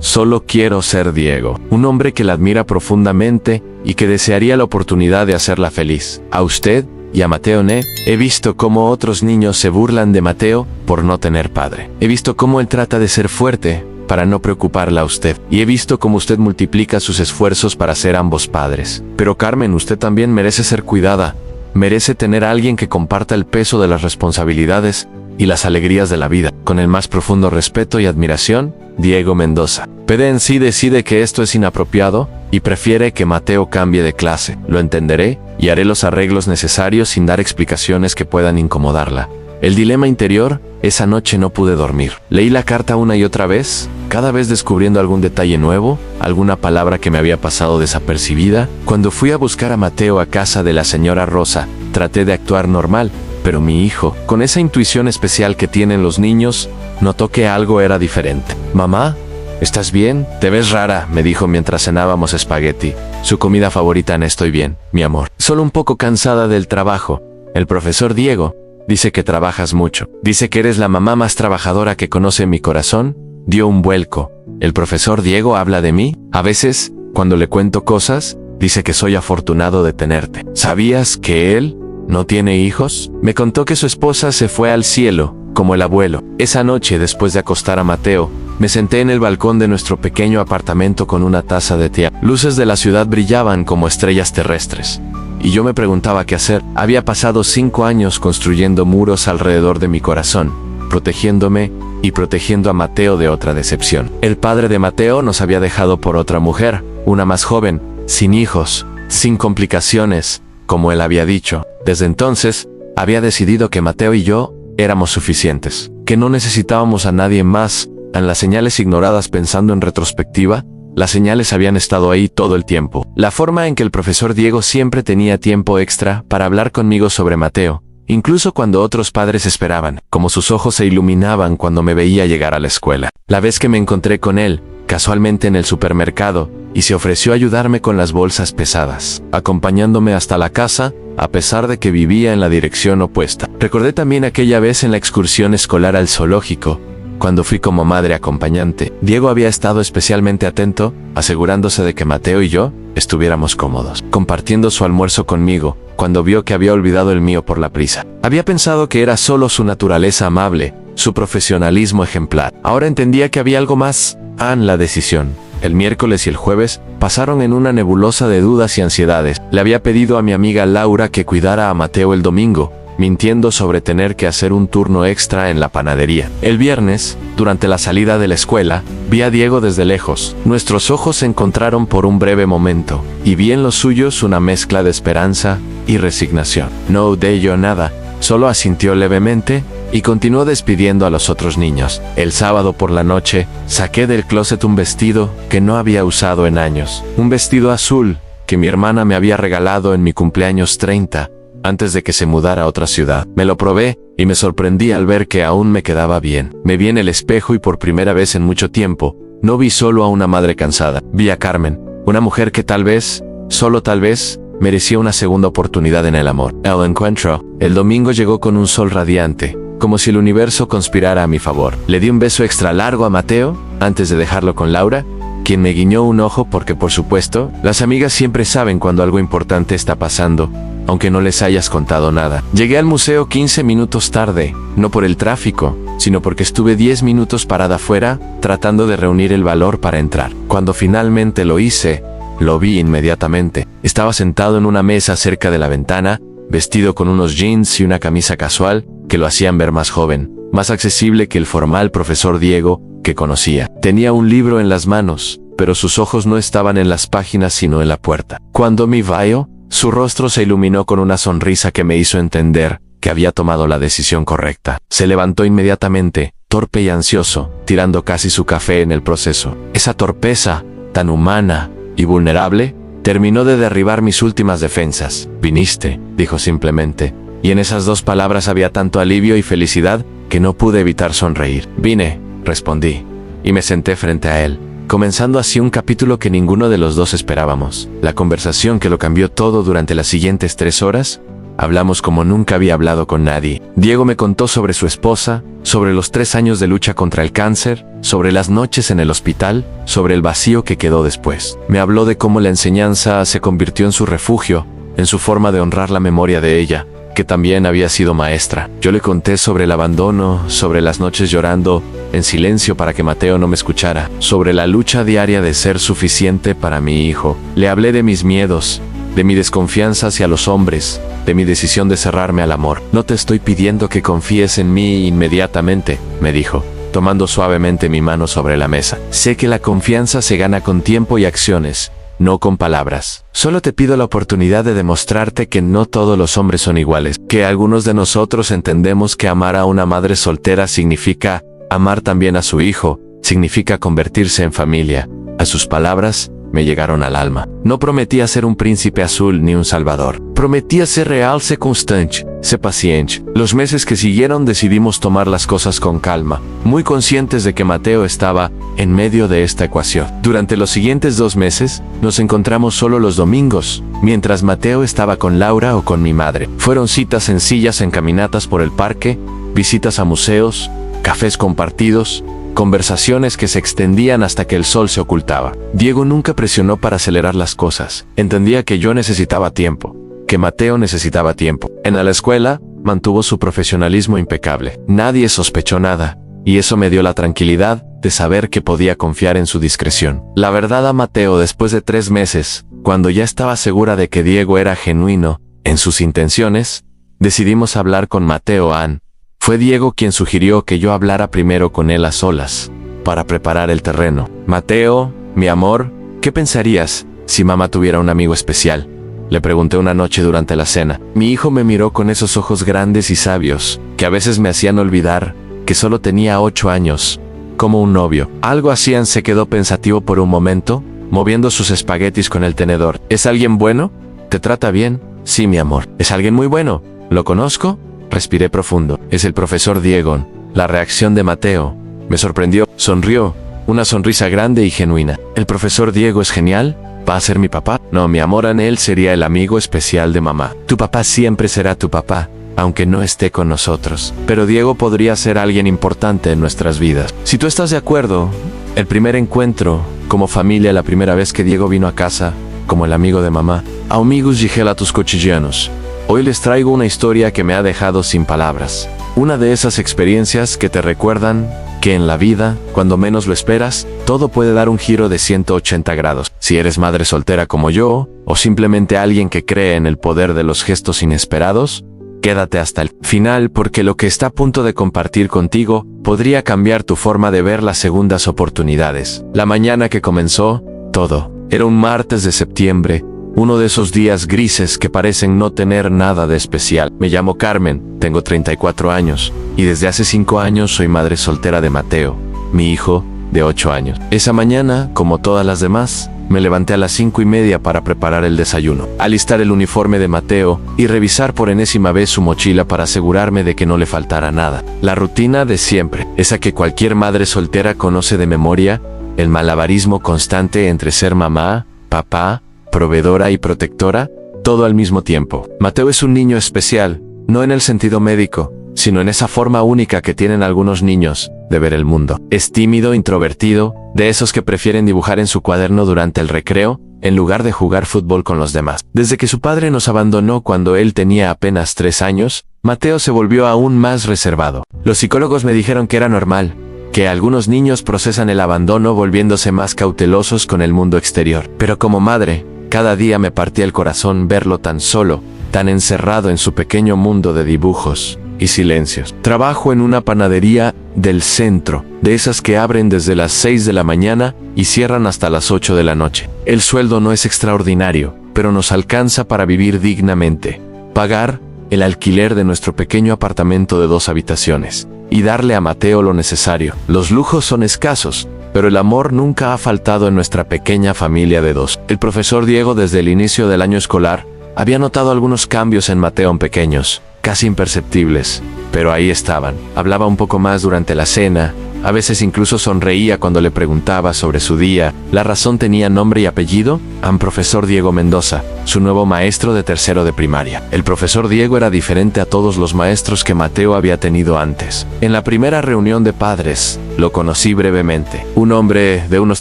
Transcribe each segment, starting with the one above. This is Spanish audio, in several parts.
Solo quiero ser Diego, un hombre que la admira profundamente y que desearía la oportunidad de hacerla feliz. A usted y a Mateo Ne, he visto cómo otros niños se burlan de Mateo por no tener padre. He visto cómo él trata de ser fuerte para no preocuparla a usted. Y he visto cómo usted multiplica sus esfuerzos para ser ambos padres. Pero Carmen, usted también merece ser cuidada. Merece tener a alguien que comparta el peso de las responsabilidades y las alegrías de la vida. Con el más profundo respeto y admiración, Diego Mendoza. PD en sí decide que esto es inapropiado y prefiere que Mateo cambie de clase. Lo entenderé y haré los arreglos necesarios sin dar explicaciones que puedan incomodarla. El dilema interior, esa noche no pude dormir. Leí la carta una y otra vez, cada vez descubriendo algún detalle nuevo, alguna palabra que me había pasado desapercibida. Cuando fui a buscar a Mateo a casa de la señora Rosa, traté de actuar normal, pero mi hijo, con esa intuición especial que tienen los niños, notó que algo era diferente. «Mamá, ¿estás bien? Te ves rara», me dijo mientras cenábamos espagueti. Su comida favorita en «Estoy bien, mi amor. Solo un poco cansada del trabajo. El profesor Diego dice que trabajas mucho. Dice que eres la mamá más trabajadora que conoce mi corazón». Dio un vuelco. «¿El profesor Diego habla de mí? A veces, cuando le cuento cosas, dice que soy afortunado de tenerte. ¿Sabías que él no tiene hijos?». Me contó que su esposa se fue al cielo, como el abuelo. Esa noche, después de acostar a Mateo, me senté en el balcón de nuestro pequeño apartamento con una taza de té. Luces de la ciudad brillaban como estrellas terrestres. Y yo me preguntaba qué hacer. Había pasado 5 años construyendo muros alrededor de mi corazón, protegiéndome y protegiendo a Mateo de otra decepción. El padre de Mateo nos había dejado por otra mujer, una más joven, sin hijos, sin complicaciones, como él había dicho. Desde entonces, había decidido que Mateo y yo éramos suficientes, que no necesitábamos a nadie más. En las señales ignoradas pensando en retrospectiva, las señales habían estado ahí todo el tiempo. La forma en que el profesor Diego siempre tenía tiempo extra para hablar conmigo sobre Mateo, incluso cuando otros padres esperaban, como sus ojos se iluminaban cuando me veía llegar a la escuela. La vez que me encontré con él, casualmente en el supermercado, y se ofreció a ayudarme con las bolsas pesadas, acompañándome hasta la casa, a pesar de que vivía en la dirección opuesta. Recordé también aquella vez en la excursión escolar al zoológico, cuando fui como madre acompañante. Diego había estado especialmente atento, asegurándose de que Mateo y yo estuviéramos cómodos, compartiendo su almuerzo conmigo, cuando vio que había olvidado el mío por la prisa. Había pensado que era solo su naturaleza amable, su profesionalismo ejemplar. Ahora entendía que había algo más. La decisión. El miércoles y el jueves pasaron en una nebulosa de dudas y ansiedades. Le había pedido a mi amiga Laura que cuidara a Mateo el domingo, mintiendo sobre tener que hacer un turno extra en la panadería. El viernes, durante la salida de la escuela, vi a Diego desde lejos. Nuestros ojos se encontraron por un breve momento, y vi en los suyos una mezcla de esperanza y resignación. No oyó nada, solo asintió levemente y continuó despidiendo a los otros niños. El sábado por la noche, saqué del closet un vestido que no había usado en años. Un vestido azul que mi hermana me había regalado en mi cumpleaños 30, antes de que se mudara a otra ciudad. Me lo probé y me sorprendí al ver que aún me quedaba bien. Me vi en el espejo y por primera vez en mucho tiempo, no vi solo a una madre cansada. Vi a Carmen, una mujer que tal vez, solo tal vez, merecía una segunda oportunidad en el amor. El encuentro, el domingo llegó con un sol radiante, como si el universo conspirara a mi favor. Le di un beso extra largo a Mateo, antes de dejarlo con Laura, quien me guiñó un ojo porque, por supuesto, las amigas siempre saben cuando algo importante está pasando, aunque no les hayas contado nada. Llegué al museo 15 minutos tarde, no por el tráfico, sino porque estuve 10 minutos parada afuera, tratando de reunir el valor para entrar. Cuando finalmente lo hice, lo vi inmediatamente. Estaba sentado en una mesa cerca de la ventana, vestido con unos jeans y una camisa casual que lo hacían ver más joven, más accesible que el formal profesor Diego que conocía. Tenía un libro en las manos, pero sus ojos no estaban en las páginas sino en la puerta. Cuando me vio, su rostro se iluminó con una sonrisa que me hizo entender que había tomado la decisión correcta. Se levantó inmediatamente, torpe y ansioso, tirando casi su café en el proceso. Esa torpeza, tan humana y vulnerable, terminó de derribar mis últimas defensas. «Viniste», dijo simplemente, y en esas 2 palabras había tanto alivio y felicidad que no pude evitar sonreír. «Vine», respondí, y me senté frente a él, comenzando así un capítulo que ninguno de los dos esperábamos. La conversación que lo cambió todo durante las siguientes 3 horas Hablamos como nunca había hablado con nadie. Diego me contó sobre su esposa, sobre los 3 años de lucha contra el cáncer, sobre las noches en el hospital, sobre el vacío que quedó después. Me habló de cómo la enseñanza se convirtió en su refugio, en su forma de honrar la memoria de ella, que también había sido maestra. Yo le conté sobre el abandono, sobre las noches llorando en silencio para que Mateo no me escuchara, sobre la lucha diaria de ser suficiente para mi hijo. Le hablé de mis miedos, de mi desconfianza hacia los hombres, de mi decisión de cerrarme al amor. No te estoy pidiendo que confíes en mí inmediatamente, me dijo, tomando suavemente mi mano sobre la mesa. Sé que la confianza se gana con tiempo y acciones, no con palabras. Solo te pido la oportunidad de demostrarte que no todos los hombres son iguales, que algunos de nosotros entendemos que amar a una madre soltera significa amar también a su hijo, significa convertirse en familia. A sus palabras me llegaron al alma. No prometía ser un príncipe azul ni un salvador. Prometía ser real, ser constante, ser paciente. Los meses que siguieron decidimos tomar las cosas con calma, muy conscientes de que Mateo estaba en medio de esta ecuación. Durante los siguientes 2 meses, nos encontramos solo los domingos, mientras Mateo estaba con Laura o con mi madre. Fueron citas sencillas en caminatas por el parque, visitas a museos, cafés compartidos, conversaciones que se extendían hasta que el sol se ocultaba. Diego nunca presionó para acelerar las cosas. Entendía que yo necesitaba tiempo, que Mateo necesitaba tiempo. En la escuela, mantuvo su profesionalismo impecable. Nadie sospechó nada, y eso me dio la tranquilidad de saber que podía confiar en su discreción. La verdad a Mateo, después de 3 meses, cuando ya estaba segura de que Diego era genuino en sus intenciones, decidimos hablar con Mateo Ann. Fue Diego quien sugirió que yo hablara primero con él a solas, para preparar el terreno. Mateo, mi amor, ¿qué pensarías si mamá tuviera un amigo especial? Le pregunté una noche durante la cena. Mi hijo me miró con esos ojos grandes y sabios, que a veces me hacían olvidar que solo tenía 8 años, como un novio. Algo hacían, se quedó pensativo por un momento, moviendo sus espaguetis con el tenedor. ¿Es alguien bueno? ¿Te trata bien? Sí, mi amor. ¿Es alguien muy bueno? ¿Lo conozco? Respiré profundo. Es el profesor Diego. La reacción de Mateo me sorprendió. Sonrió, una sonrisa grande y genuina. ¿El profesor Diego es genial? ¿Va a ser mi papá? No, mi amor, él sería el amigo especial de mamá. Tu papá siempre será tu papá, aunque no esté con nosotros. Pero Diego podría ser alguien importante en nuestras vidas. Si tú estás de acuerdo, el primer encuentro como familia, la primera vez que Diego vino a casa, como el amigo de mamá. Amigos y relatos cotidianos. Hoy les traigo una historia que me ha dejado sin palabras. Una de esas experiencias que te recuerdan que en la vida, cuando menos lo esperas, todo puede dar un giro de 180 grados. Si eres madre soltera como yo, o simplemente alguien que cree en el poder de los gestos inesperados, quédate hasta el final, porque lo que está a punto de compartir contigo podría cambiar tu forma de ver las segundas oportunidades. La mañana que comenzó todo era un martes de septiembre, uno de esos días grises que parecen no tener nada de especial. Me llamo Carmen, tengo 34 años, y desde hace 5 años soy madre soltera de Mateo, mi hijo de 8 años. Esa mañana, como todas las demás, me levanté a las 5:30 para preparar el desayuno, alistar el uniforme de Mateo y revisar por enésima vez su mochila para asegurarme de que no le faltara nada. La rutina de siempre, esa que cualquier madre soltera conoce de memoria, el malabarismo constante entre ser mamá, papá, proveedora y protectora, todo al mismo tiempo. Mateo es un niño especial, no en el sentido médico, sino en esa forma única que tienen algunos niños de ver el mundo. Es tímido, introvertido, de esos que prefieren dibujar en su cuaderno durante el recreo, en lugar de jugar fútbol con los demás. Desde que su padre nos abandonó cuando él tenía apenas 3 años, Mateo se volvió aún más reservado. Los psicólogos me dijeron que era normal, que algunos niños procesan el abandono volviéndose más cautelosos con el mundo exterior. Pero como madre, cada día me partía el corazón verlo tan solo, tan encerrado en su pequeño mundo de dibujos y silencios. Trabajo en una panadería del centro, de esas que abren desde las 6 de la mañana y cierran hasta las 8 de la noche. El sueldo no es extraordinario, pero nos alcanza para vivir dignamente, pagar el alquiler de nuestro pequeño apartamento de 2 habitaciones y darle a Mateo lo necesario. Los lujos son escasos, pero el amor nunca ha faltado en nuestra pequeña familia de 2. El profesor Diego, desde el inicio del año escolar, había notado algunos cambios en Mateo, pequeños, casi imperceptibles, pero ahí estaban. Hablaba un poco más durante la cena, A veces incluso sonreía cuando le preguntaba sobre su día. La razón tenía nombre y apellido: profesor Diego Mendoza, su nuevo maestro de tercero de primaria. El profesor Diego era diferente a todos los maestros que Mateo había tenido antes. En la primera reunión de padres, lo conocí brevemente. Un hombre de unos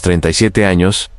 37 años,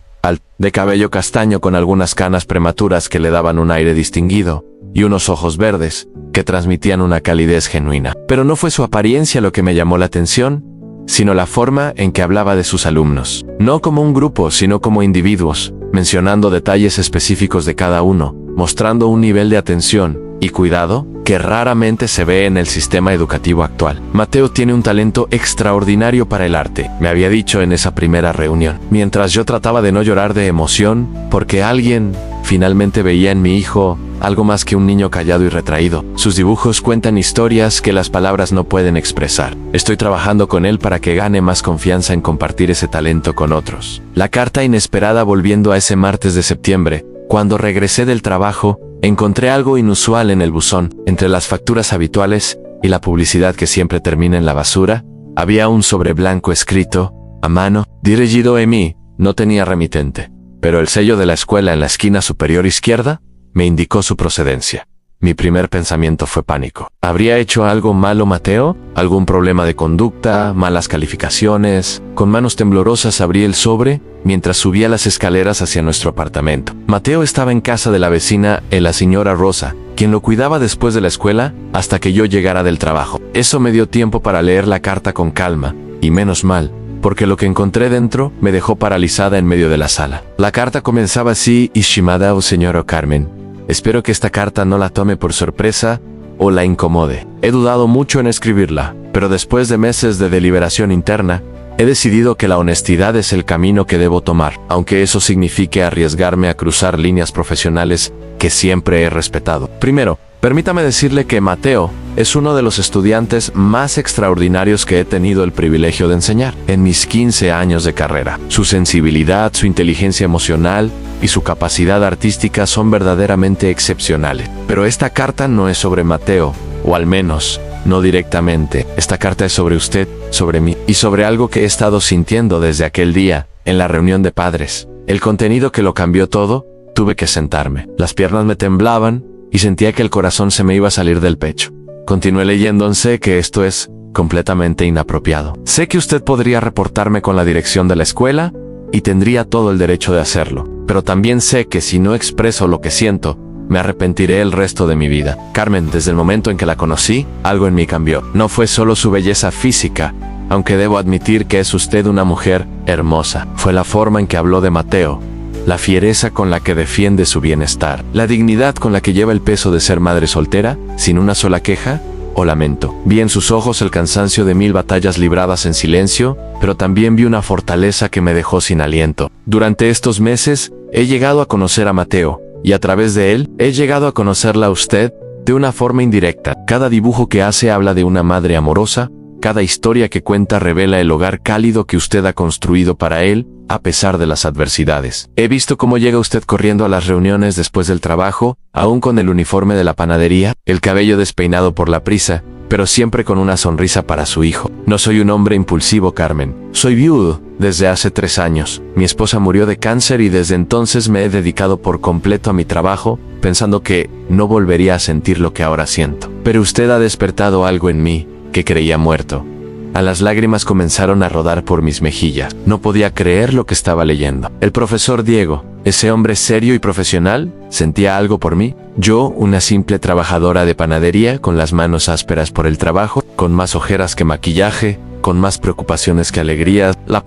de cabello castaño con algunas canas prematuras que le daban un aire distinguido, y unos ojos verdes, que transmitían una calidez genuina. Pero no fue su apariencia lo que me llamó la atención, sino la forma en que hablaba de sus alumnos. No como un grupo, sino como individuos, mencionando detalles específicos de cada uno, mostrando un nivel de atención y cuidado que raramente se ve en el sistema educativo actual. Mateo tiene un talento extraordinario para el arte, me había dicho en esa primera reunión, mientras yo trataba de no llorar de emoción, porque alguien finalmente veía en mi hijo algo más que un niño callado y retraído. Sus dibujos cuentan historias que las palabras no pueden expresar. Estoy trabajando con él para que gane más confianza en compartir ese talento con otros. La carta inesperada volviendo a ese martes de septiembre. Cuando regresé del trabajo, encontré algo inusual en el buzón. Entre las facturas habituales y la publicidad que siempre termina en la basura, había un sobre blanco escrito, a mano, dirigido a mí. No tenía remitente, pero el sello de la escuela en la esquina superior izquierda me indicó su procedencia. Mi primer pensamiento fue pánico. ¿Habría hecho algo malo Mateo? ¿Algún problema de conducta? ¿Malas calificaciones? Con manos temblorosas abrí el sobre mientras subía las escaleras hacia nuestro apartamento. Mateo estaba en casa de la vecina, la señora Rosa, quien lo cuidaba después de la escuela hasta que yo llegara del trabajo. Eso me dio tiempo para leer la carta con calma, y menos mal, porque lo que encontré dentro me dejó paralizada en medio de la sala. La carta comenzaba así: Ishimada o señora Carmen. Espero que esta carta no la tome por sorpresa o la incomode. He dudado mucho en escribirla, pero después de meses de deliberación interna, he decidido que la honestidad es el camino que debo tomar, aunque eso signifique arriesgarme a cruzar líneas profesionales que siempre he respetado. Primero, permítame decirle que Mateo es uno de los estudiantes más extraordinarios que he tenido el privilegio de enseñar en mis 15 años de carrera. Su sensibilidad, su inteligencia emocional y su capacidad artística son verdaderamente excepcionales. Pero esta carta no es sobre Mateo, o al menos, no directamente. Esta carta es sobre usted, sobre mí, y sobre algo que he estado sintiendo desde aquel día, en la reunión de padres. El contenido que lo cambió todo. Tuve que sentarme. Las piernas me temblaban, y sentía que el corazón se me iba a salir del pecho. Continué leyendo. Sé que esto es completamente inapropiado. Sé que usted podría reportarme con la dirección de la escuela, y tendría todo el derecho de hacerlo. Pero también sé que si no expreso lo que siento, me arrepentiré el resto de mi vida. Carmen, desde el momento en que la conocí, algo en mí cambió. No fue solo su belleza física, aunque debo admitir que es usted una mujer hermosa. Fue la forma en que habló de Mateo, la fiereza con la que defiende su bienestar, la dignidad con la que lleva el peso de ser madre soltera, sin una sola queja o lamento. Vi en sus ojos el cansancio de 1000 batallas libradas en silencio, pero también vi una fortaleza que me dejó sin aliento. Durante estos meses, he llegado a conocer a Mateo, y a través de él, he llegado a conocerla a usted de una forma indirecta. Cada dibujo que hace habla de una madre amorosa, cada historia que cuenta revela el hogar cálido que usted ha construido para él, a pesar de las adversidades. He visto cómo llega usted corriendo a las reuniones después del trabajo, aún con el uniforme de la panadería, el cabello despeinado por la prisa, pero siempre con una sonrisa para su hijo. No soy un hombre impulsivo, Carmen. Soy viudo desde hace 3 años. Mi esposa murió de cáncer y desde entonces me he dedicado por completo a mi trabajo, pensando que no volvería a sentir lo que ahora siento. Pero usted ha despertado algo en mí que creía muerto. Las lágrimas comenzaron a rodar por mis mejillas. No podía creer lo que estaba leyendo. El profesor Diego, ese hombre serio y profesional, sentía algo por mí. Yo, una simple trabajadora de panadería, con las manos ásperas por el trabajo, con más ojeras que maquillaje, con más preocupaciones que alegrías. La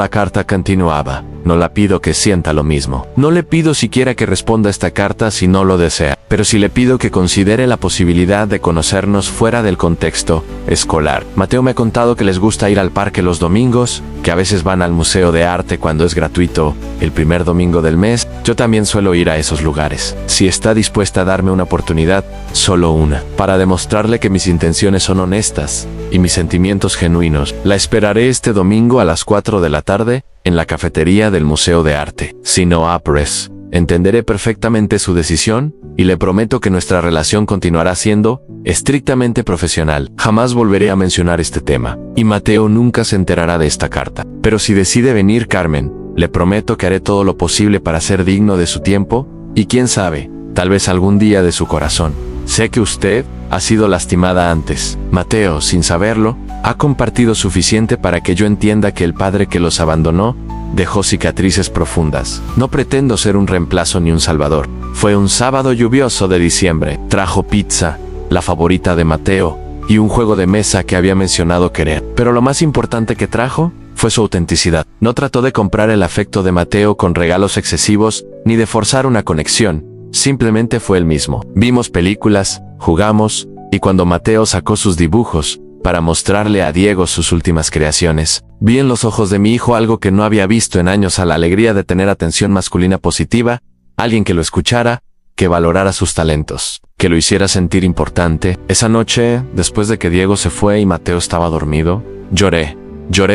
carta continuaba. No la pido que sienta lo mismo. No le pido siquiera que responda esta carta si no lo desea, pero sí le pido que considere la posibilidad de conocernos fuera del contexto escolar. Mateo me ha contado que les gusta ir al parque los domingos, que a veces van al Museo de Arte cuando es gratuito, el primer domingo del mes. Yo también suelo ir a esos lugares. Si está dispuesta a darme una oportunidad, solo una, para demostrarle que mis intenciones son honestas y mis sentimientos genuinos, la esperaré este domingo a las 4 de la tarde en la cafetería del Museo de Arte. Si no apres, entenderé perfectamente su decisión y le prometo que nuestra relación continuará siendo estrictamente profesional. Jamás volveré a mencionar este tema, y Mateo nunca se enterará de esta carta. Pero si decide venir, Carmen, le prometo que haré todo lo posible para ser digno de su tiempo y quién sabe, tal vez algún día de su corazón. Sé que usted ha sido lastimada antes. Mateo, sin saberlo, ha compartido suficiente para que yo entienda que el padre que los abandonó dejó cicatrices profundas. No pretendo ser un reemplazo ni un salvador. Fue un sábado lluvioso de diciembre. Trajo pizza, la favorita de Mateo, y un juego de mesa que había mencionado querer. Pero lo más importante que trajo fue su autenticidad. No trató de comprar el afecto de Mateo con regalos excesivos ni de forzar una conexión. Simplemente fue el mismo. Vimos películas, jugamos, y cuando Mateo sacó sus dibujos para mostrarle a Diego sus últimas creaciones, vi en los ojos de mi hijo algo que no había visto en años: a la alegría de tener atención masculina positiva, alguien que lo escuchara, que valorara sus talentos, que lo hiciera sentir importante. Esa noche, después de que Diego se fue y Mateo estaba dormido, lloré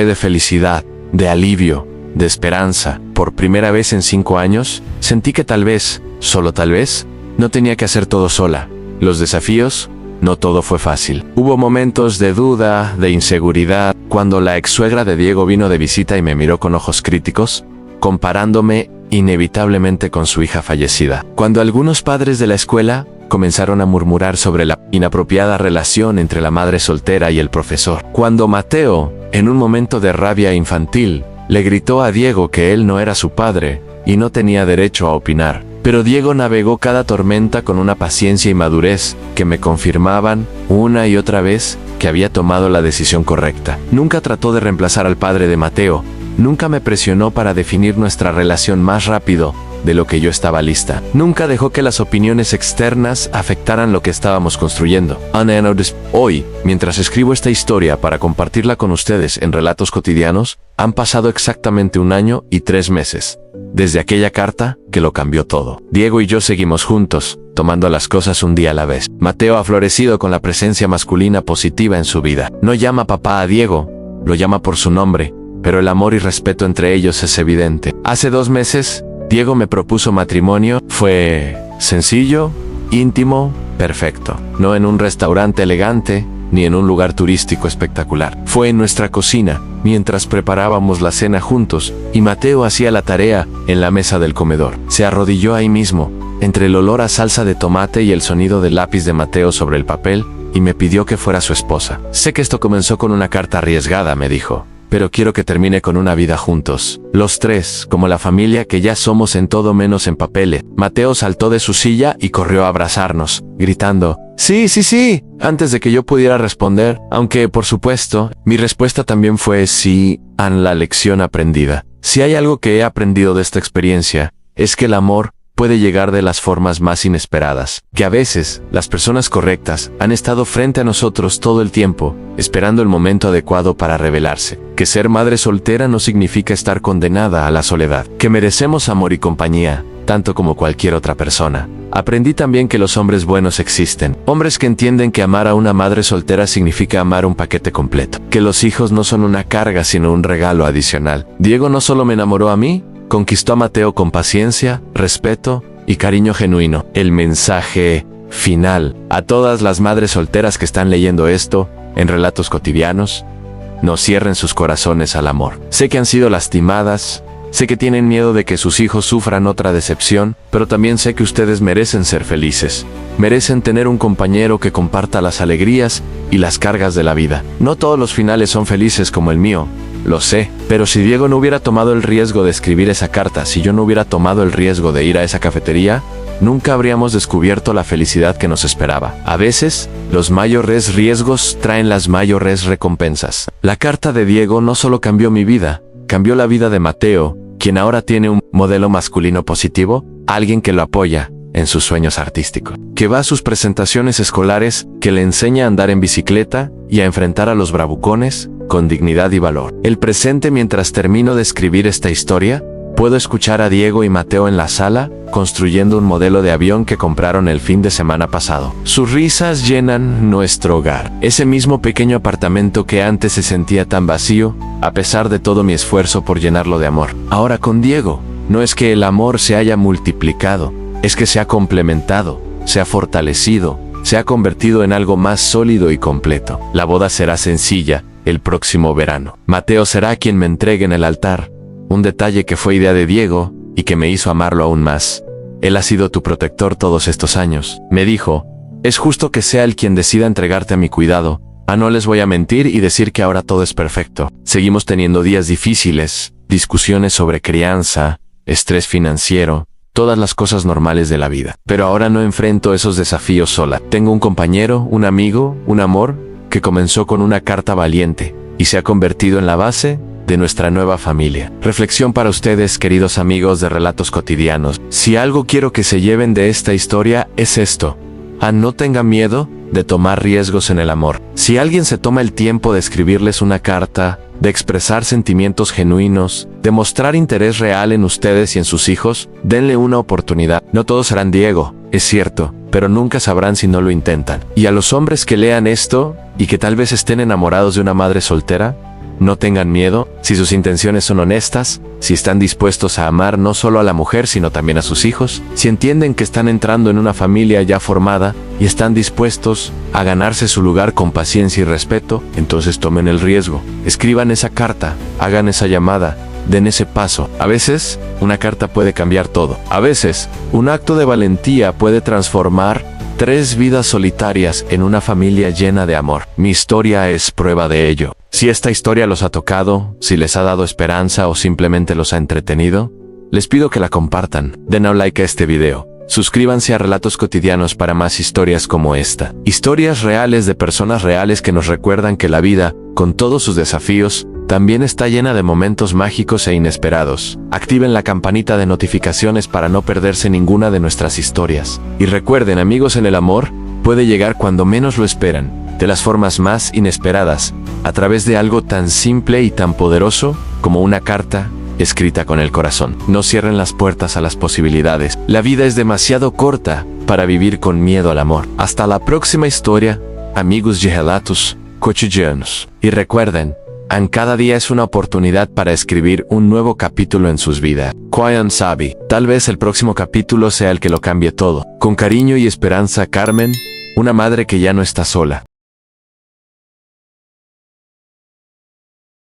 de felicidad, de alivio, de esperanza. Por primera vez en 5 años, sentí que tal vez, solo tal vez, no tenía que hacer todo sola. Los desafíos, no todo fue fácil. Hubo momentos de duda, de inseguridad, cuando la ex-suegra de Diego vino de visita y me miró con ojos críticos, comparándome inevitablemente con su hija fallecida. Cuando algunos padres de la escuela comenzaron a murmurar sobre la inapropiada relación entre la madre soltera y el profesor. Cuando Mateo, en un momento de rabia infantil, le gritó a Diego que él no era su padre y no tenía derecho a opinar. Pero Diego navegó cada tormenta con una paciencia y madurez que me confirmaban una y otra vez que había tomado la decisión correcta. Nunca trató de reemplazar al padre de Mateo, nunca me presionó para definir nuestra relación más rápido de lo que yo estaba lista. Nunca dejó que las opiniones externas afectaran lo que estábamos construyendo. Hoy, mientras escribo esta historia para compartirla con ustedes en Relatos Cotidianos, han pasado exactamente 1 año y 3 meses desde aquella carta que lo cambió todo. Diego y yo seguimos juntos, tomando las cosas un día a la vez. Mateo ha florecido con la presencia masculina positiva en su vida. No llama papá a Diego, lo llama por su nombre, pero el amor y respeto entre ellos es evidente. Hace 2 meses, Diego me propuso matrimonio. Fue sencillo, íntimo, perfecto. No en un restaurante elegante, ni en un lugar turístico espectacular. Fue en nuestra cocina, mientras preparábamos la cena juntos, y Mateo hacía la tarea en la mesa del comedor. Se arrodilló ahí mismo, entre el olor a salsa de tomate y el sonido del lápiz de Mateo sobre el papel, y me pidió que fuera su esposa. Sé que esto comenzó con una carta arriesgada, me dijo, pero quiero que termine con una vida juntos. Los 3, como la familia que ya somos en todo menos en papeles. Mateo saltó de su silla y corrió a abrazarnos, gritando, ¡Sí, sí, sí!, antes de que yo pudiera responder, aunque, por supuesto, mi respuesta también fue sí, a la lección aprendida. Si hay algo que he aprendido de esta experiencia, es que el amor puede llegar de las formas más inesperadas, que a veces las personas correctas han estado frente a nosotros todo el tiempo, esperando el momento adecuado para revelarse, que ser madre soltera no significa estar condenada a la soledad, que merecemos amor y compañía, tanto como cualquier otra persona. Aprendí también que los hombres buenos existen, hombres que entienden que amar a una madre soltera significa amar un paquete completo, que los hijos no son una carga sino un regalo adicional. Diego no solo me enamoró a mí, conquistó a Mateo con paciencia, respeto y cariño genuino. El mensaje final a todas las madres solteras que están leyendo esto en Relatos Cotidianos: no cierren sus corazones al amor. Sé que han sido lastimadas, sé que tienen miedo de que sus hijos sufran otra decepción, pero también sé que ustedes merecen ser felices. Merecen tener un compañero que comparta las alegrías y las cargas de la vida. No todos los finales son felices como el mío, lo sé, pero si Diego no hubiera tomado el riesgo de escribir esa carta, si yo no hubiera tomado el riesgo de ir a esa cafetería, nunca habríamos descubierto la felicidad que nos esperaba. A veces, los mayores riesgos traen las mayores recompensas. La carta de Diego no solo cambió mi vida, cambió la vida de Mateo, quien ahora tiene un modelo masculino positivo, alguien que lo apoya en sus sueños artísticos, que va a sus presentaciones escolares, que le enseña a andar en bicicleta y a enfrentar a los bravucones con dignidad y valor. El presente, mientras termino de escribir esta historia, puedo escuchar a Diego y Mateo en la sala, construyendo un modelo de avión que compraron el fin de semana pasado. Sus risas llenan nuestro hogar, ese mismo pequeño apartamento que antes se sentía tan vacío, a pesar de todo mi esfuerzo por llenarlo de amor. Ahora con Diego, No es que el amor se haya multiplicado, es que se ha complementado, se ha fortalecido, se ha convertido en algo más sólido y completo. La boda será sencilla el próximo verano. Mateo será quien me entregue en el altar, un detalle que fue idea de Diego y que me hizo amarlo aún más. Él ha sido tu protector todos estos años. Me dijo, es justo que sea él quien decida entregarte a mi cuidado. No les voy a mentir y decir que ahora todo es perfecto. Seguimos teniendo días difíciles, discusiones sobre crianza, estrés financiero, todas las cosas normales de la vida. Pero ahora no enfrento esos desafíos sola. Tengo un compañero, un amigo, un amor, que comenzó con una carta valiente y se ha convertido en la base de nuestra nueva familia. Reflexión para ustedes, queridos amigos de Relatos Cotidianos. Si algo quiero que se lleven de esta historia es esto. No tengan miedo de tomar riesgos en el amor. Si alguien se toma el tiempo de escribirles una carta, de expresar sentimientos genuinos, de mostrar interés real en ustedes y en sus hijos, denle una oportunidad. No todos serán Diego, es cierto, pero nunca sabrán si no lo intentan. Y a los hombres que lean esto, y que tal vez estén enamorados de una madre soltera, no tengan miedo, si sus intenciones son honestas, si están dispuestos a amar no solo a la mujer sino también a sus hijos, si entienden que están entrando en una familia ya formada y están dispuestos a ganarse su lugar con paciencia y respeto, entonces tomen el riesgo, escriban esa carta, hagan esa llamada, den ese paso. A veces, una carta puede cambiar todo. A veces, un acto de valentía puede transformar 3 vidas solitarias en una familia llena de amor. Mi historia es prueba de ello. Si esta historia los ha tocado, si les ha dado esperanza o simplemente los ha entretenido, les pido que la compartan. Den un like a este video. Suscríbanse a Relatos Cotidianos para más historias como esta. Historias reales de personas reales que nos recuerdan que la vida, con todos sus desafíos, también está llena de momentos mágicos e inesperados. Activen la campanita de notificaciones para no perderse ninguna de nuestras historias. Y recuerden, amigos, en el amor puede llegar cuando menos lo esperan, de las formas más inesperadas, a través de algo tan simple y tan poderoso como una carta escrita con el corazón. No cierren las puertas a las posibilidades. La vida es demasiado corta para vivir con miedo al amor. Hasta la próxima historia, amigos de Relatos Cotidianos. Y recuerden, cada día es una oportunidad para escribir un nuevo capítulo en sus vidas. Quién sabe, tal vez el próximo capítulo sea el que lo cambie todo. Con cariño y esperanza, Carmen, una madre que ya no está sola.